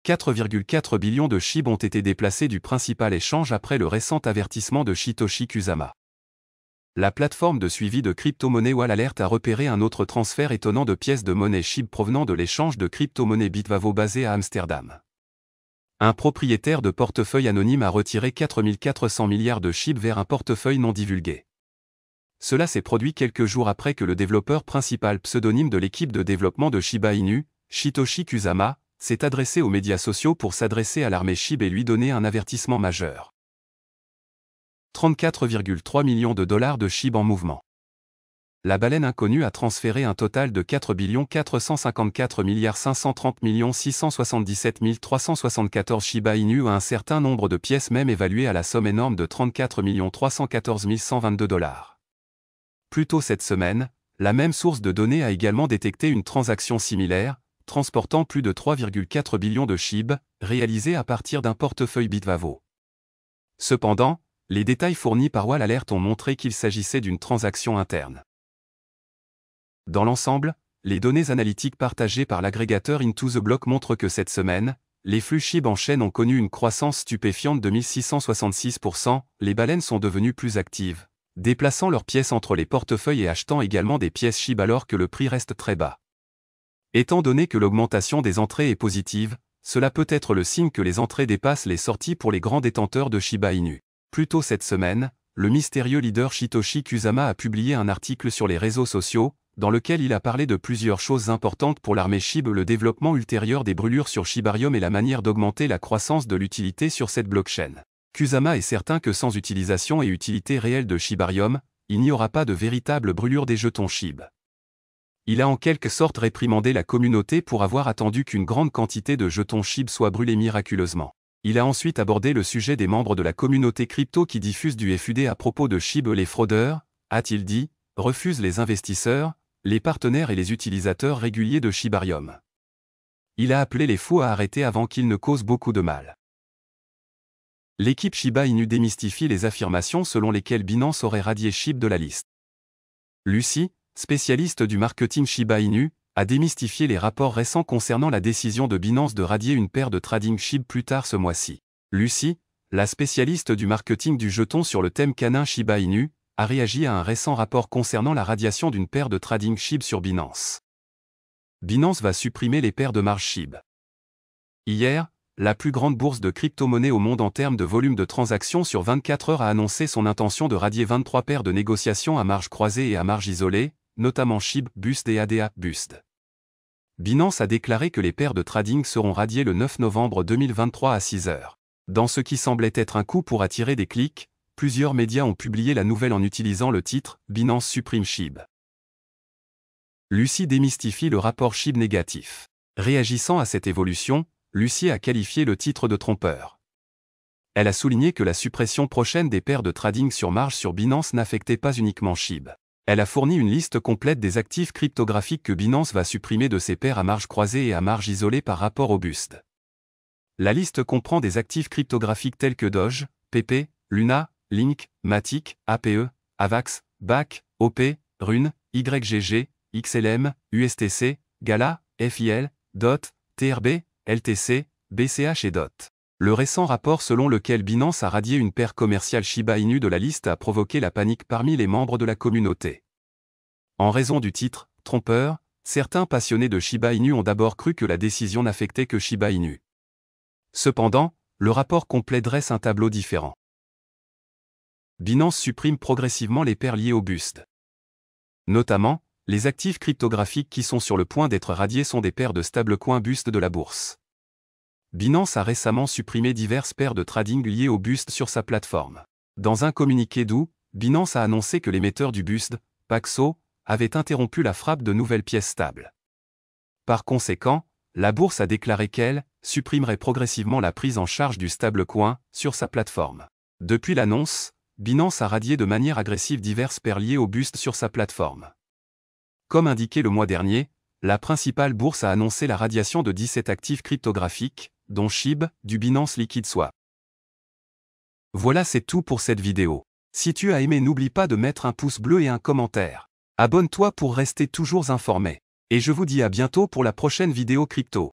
4,4 billions de SHIB ont été déplacés du principal échange après le récent avertissement de Satoshi Kusama. La plateforme de suivi de crypto-monnaie Wallalert a repéré un autre transfert étonnant de pièces de monnaie SHIB provenant de l'échange de crypto-monnaie Bitvavo basé à Amsterdam. Un propriétaire de portefeuille anonyme a retiré 4 400 milliards de SHIB vers un portefeuille non divulgué. Cela s'est produit quelques jours après que le développeur principal pseudonyme de l'équipe de développement de Shiba Inu, Satoshi Kusama, s'est adressé aux médias sociaux pour s'adresser à l'armée SHIB et lui donner un avertissement majeur. 34,3 millions de dollars de SHIB en mouvement. La baleine inconnue a transféré un total de 4 454 530 677 374 Shiba Inu à un certain nombre de pièces même évaluées à la somme énorme de 34 314 122 dollars. Plus tôt cette semaine, la même source de données a également détecté une transaction similaire, transportant plus de 3,4 billions de SHIB, réalisée à partir d'un portefeuille Bitvavo. Cependant, les détails fournis par Wallalert ont montré qu'il s'agissait d'une transaction interne. Dans l'ensemble, les données analytiques partagées par l'agrégateur Into the Block montrent que cette semaine, les flux SHIB en chaîne ont connu une croissance stupéfiante de 1666%, les baleines sont devenues plus actives, déplaçant leurs pièces entre les portefeuilles et achetant également des pièces SHIB alors que le prix reste très bas. Étant donné que l'augmentation des entrées est positive, cela peut être le signe que les entrées dépassent les sorties pour les grands détenteurs de Shiba Inu. Plus tôt cette semaine, le mystérieux leader Satoshi Kusama a publié un article sur les réseaux sociaux, dans lequel il a parlé de plusieurs choses importantes pour l'armée SHIB, le développement ultérieur des brûlures sur Shibarium et la manière d'augmenter la croissance de l'utilité sur cette blockchain. Kusama est certain que sans utilisation et utilité réelle de Shibarium, il n'y aura pas de véritable brûlure des jetons SHIB. Il a en quelque sorte réprimandé la communauté pour avoir attendu qu'une grande quantité de jetons SHIB soient brûlés miraculeusement. Il a ensuite abordé le sujet des membres de la communauté crypto qui diffusent du FUD à propos de SHIB. Les fraudeurs, a-t-il dit, refusent les investisseurs, les partenaires et les utilisateurs réguliers de Shibarium. Il a appelé les fous à arrêter avant qu'ils ne causent beaucoup de mal. L'équipe Shiba Inu démystifie les affirmations selon lesquelles Binance aurait radié SHIB de la liste. Lucy, spécialiste du marketing Shiba Inu, a démystifié les rapports récents concernant la décision de Binance de radier une paire de trading SHIB plus tard ce mois-ci. Lucy, la spécialiste du marketing du jeton sur le thème canin Shiba Inu, a réagi à un récent rapport concernant la radiation d'une paire de trading SHIB sur Binance. Binance va supprimer les paires de marge SHIB. Hier, la plus grande bourse de crypto-monnaie au monde en termes de volume de transactions sur 24 heures a annoncé son intention de radier 23 paires de négociations à marge croisée et à marge isolée, notamment SHIB, BUSD et ADA, BUSD. Binance a déclaré que les paires de trading seront radiées le 9 novembre 2023 à 6 heures. Dans ce qui semblait être un coup pour attirer des clics, plusieurs médias ont publié la nouvelle en utilisant le titre « Binance supprime SHIB ». Lucy démystifie le rapport SHIB négatif. Réagissant à cette évolution, Lucy a qualifié le titre de trompeur. Elle a souligné que la suppression prochaine des paires de trading sur marge sur Binance n'affectait pas uniquement SHIB. Elle a fourni une liste complète des actifs cryptographiques que Binance va supprimer de ses paires à marge croisée et à marge isolée par rapport au BUSD. La liste comprend des actifs cryptographiques tels que Doge, PP, Luna, Link, Matic, APE, AVAX, BAC, OP, Rune, YGG, XLM, USTC, Gala, FIL, DOT, TRB, LTC, BCH et DOT. Le récent rapport selon lequel Binance a radié une paire commerciale Shiba Inu de la liste a provoqué la panique parmi les membres de la communauté. En raison du titre « trompeur », certains passionnés de Shiba Inu ont d'abord cru que la décision n'affectait que Shiba Inu. Cependant, le rapport complet dresse un tableau différent. Binance supprime progressivement les paires liées au BUSD. Notamment, les actifs cryptographiques qui sont sur le point d'être radiés sont des paires de stablecoins BUSD de la bourse. Binance a récemment supprimé diverses paires de trading liées au BUSD sur sa plateforme. Dans un communiqué d'août, Binance a annoncé que l'émetteur du BUSD, Paxos, avait interrompu la frappe de nouvelles pièces stables. Par conséquent, la bourse a déclaré qu'elle supprimerait progressivement la prise en charge du stablecoin sur sa plateforme. Depuis l'annonce, Binance a radié de manière agressive diverses paires liées au BUSD sur sa plateforme. Comme indiqué le mois dernier, la principale bourse a annoncé la radiation de 17 actifs cryptographiques, dont SHIB, du Binance Liquid Swap. Voilà, c'est tout pour cette vidéo. Si tu as aimé, n'oublie pas de mettre un pouce bleu et un commentaire. Abonne-toi pour rester toujours informé. Et je vous dis à bientôt pour la prochaine vidéo crypto.